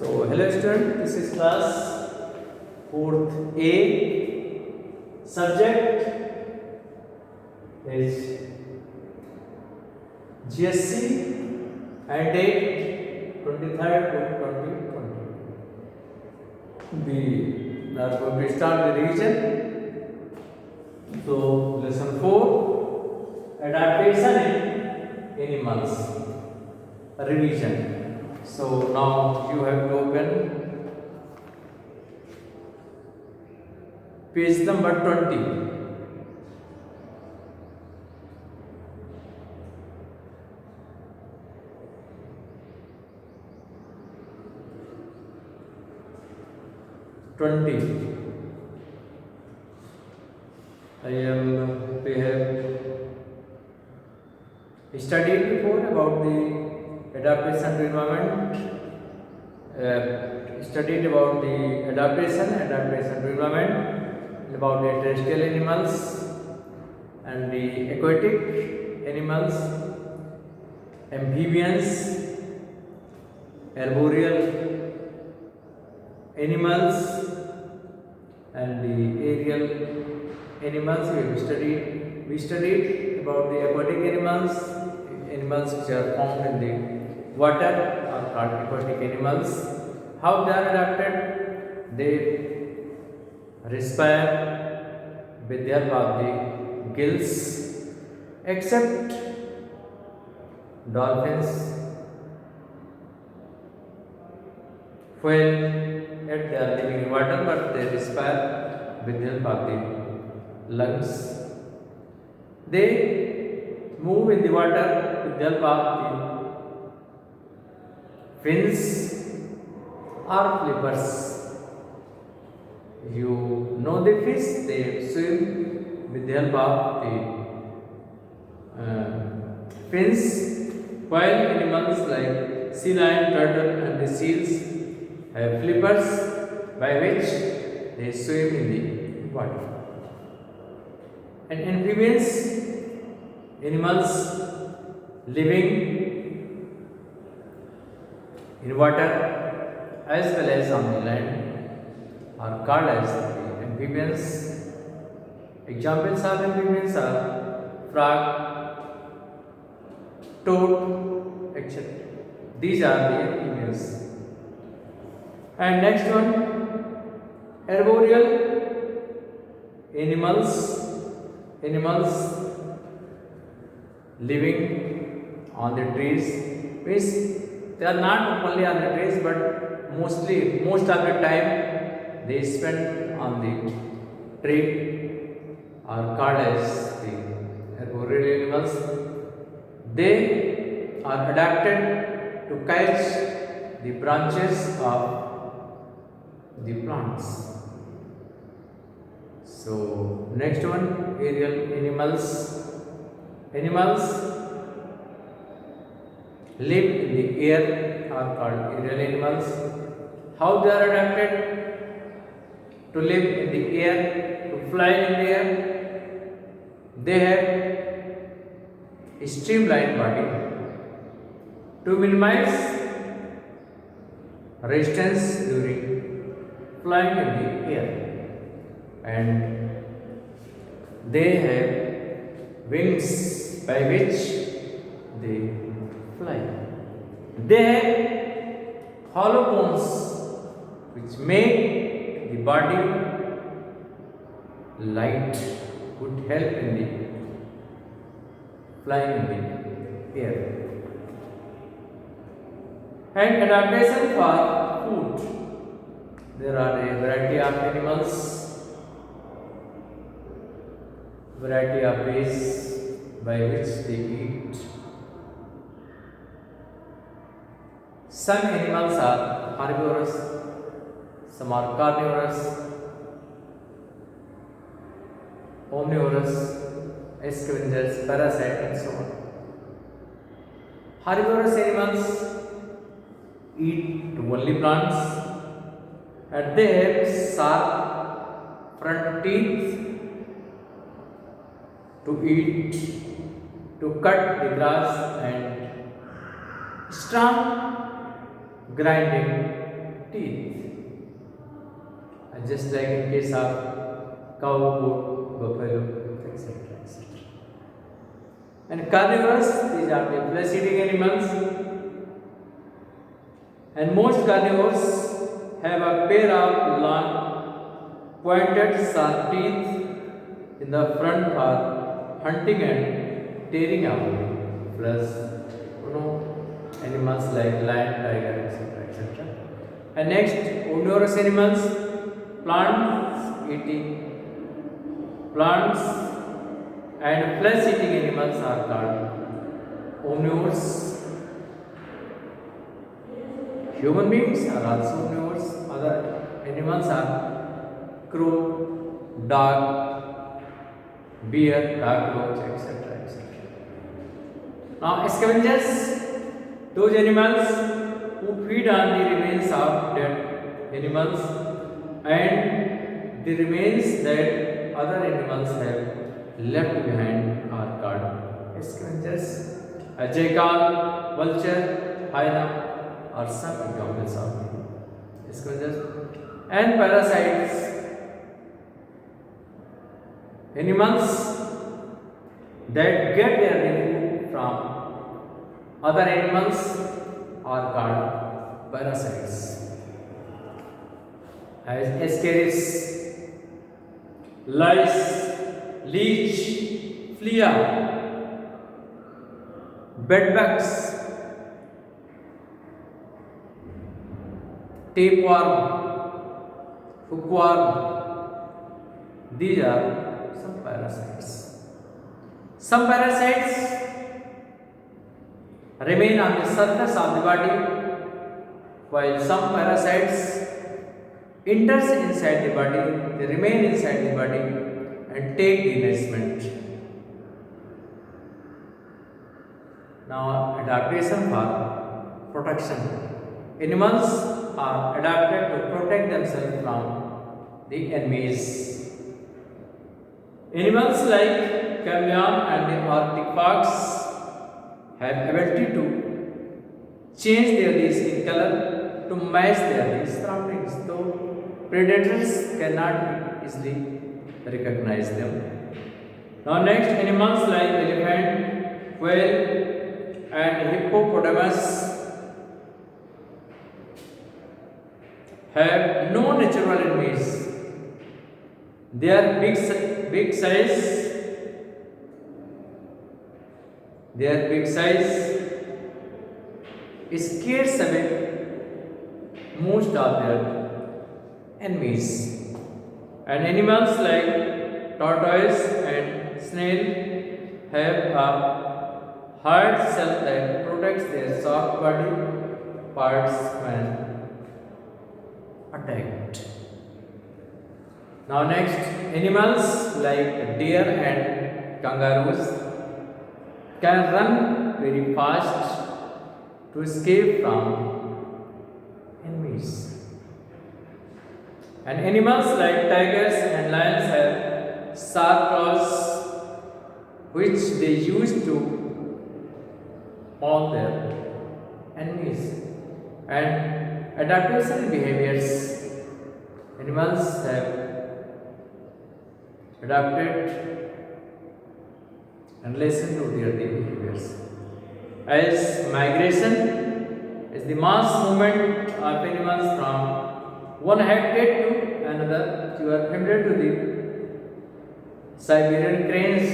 So, hello student, this is class 4th A. Subject is GSC and date 23rd to 2020. We are going to start the revision. So, lesson 4, adaptation in animals. Revision. So now you have to open page number 20. We have studied before about the adaptation to environment. Studied about the adaptation to environment, about the terrestrial animals and the aquatic animals, amphibians, arboreal animals, and the aerial animals. We studied about the aquatic animals which are found in the water are called aquatic animals. How they are adapted? They respire with the help of the gills, except dolphins. When they are living in water, but they respire with the help of the lungs. They move in the water with the help of the fins or flippers. You know the fish, they swim with the help of the fins, while animals like sea lion, turtle, and the seals have flippers by which they swim in the water. And amphibians, animals living in water as well as on the land are called as the amphibians. Examples of amphibians are frog, toad, etc. These are the amphibians. And next one, arboreal animals living on the trees. Means they are not only on the trees, but most of the time they spend on the tree are called as the arboreal animals. They are adapted to catch the branches of the plants. So next one, aerial animals. Animals live in the air are called aerial animals. How they are adapted to live in the air, to fly in the air? They have a streamlined body to minimize resistance during flying in the air, and they have wings by which they fly. They have hollow bones which make the body light, would help in the flying in the air. And adaptation for food. There are a variety of animals, variety of ways by which they eat. Some animals are herbivorous, some are carnivorous, omnivorous, scavengers, parasites, and so on. Herbivorous animals eat only plants, and they have sharp front teeth to eat, to cut the grass, and strong grinding teeth. Just like in case of cow, goat, buffalo, etc. etc. And carnivorous, these are the flesh-eating animals. And most carnivores have a pair of long, pointed sharp teeth in the front for hunting and tearing out flesh. Animals like lion, tiger, etc. etc. And next, omnivorous animals, plants and flesh-eating animals are called omnivores. Human beings are also omnivores. Other animals are crow, dog, bear, cockroach, etc. etc. Now, scavengers, those animals who feed on the remains of dead animals and the remains that other animals have left behind are called scavengers. A jackal, vulture, hyena are some examples of scavengers. And parasites, animals that get their food from other animals are called parasites. As ascaris, lice, leech, flea, bedbugs, tapeworm, hookworm, these are some parasites. Some parasites remain on the surface of the body, while some parasites enters inside the body, they remain inside the body and take the nourishment. Now, adaptation for protection. Animals are adapted to protect themselves from the enemies. Animals like chameleon and the Arctic fox have ability to change their skin color to match their surroundings, though predators cannot easily recognize them. Now next, animals like elephant, whale and hippopotamus have no natural enemies. Their big size scares away most of their enemies. And animals like tortoise and snail have a hard shell that protects their soft body parts when attacked. Now next, animals like deer and kangaroos can run very fast to escape from enemies. And animals like tigers and lions have sharp claws which they use to maul their enemies. And adaptation behaviors. Animals have adapted and listen to their behaviors. As migration is the mass movement of animals from one habitat to another. You are familiar to the Siberian cranes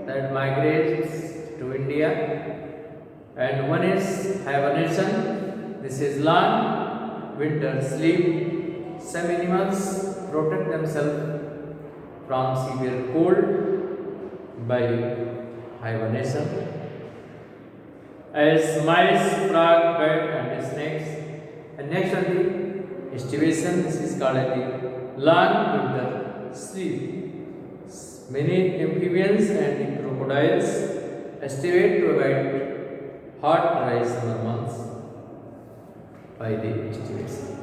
that migrates to India, and one is hibernation. This is long winter sleep. Some animals protect themselves from severe cold by hibernation. As mice, frog, bat and snakes. And next on the estivation, this is called the long winter sleep. Many amphibians and the crocodiles estivate to avoid hot, dry summer months by the estivation.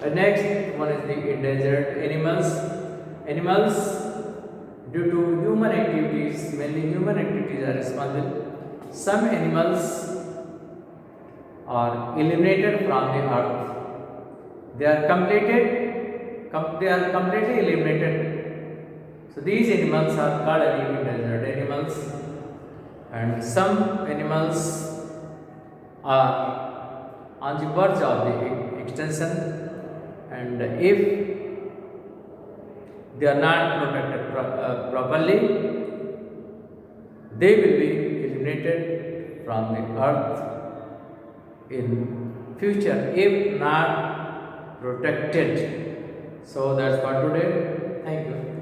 And next one is the endangered animals. Animals, due to human activities, mainly human activities are responsible. Some animals are eliminated from the earth they are completely eliminated. So these animals are called endangered animals, and some animals are on the verge of the extinction, and if they are not protected properly, they will be eliminated from the earth in future if not protected. So that's for today. Thank you.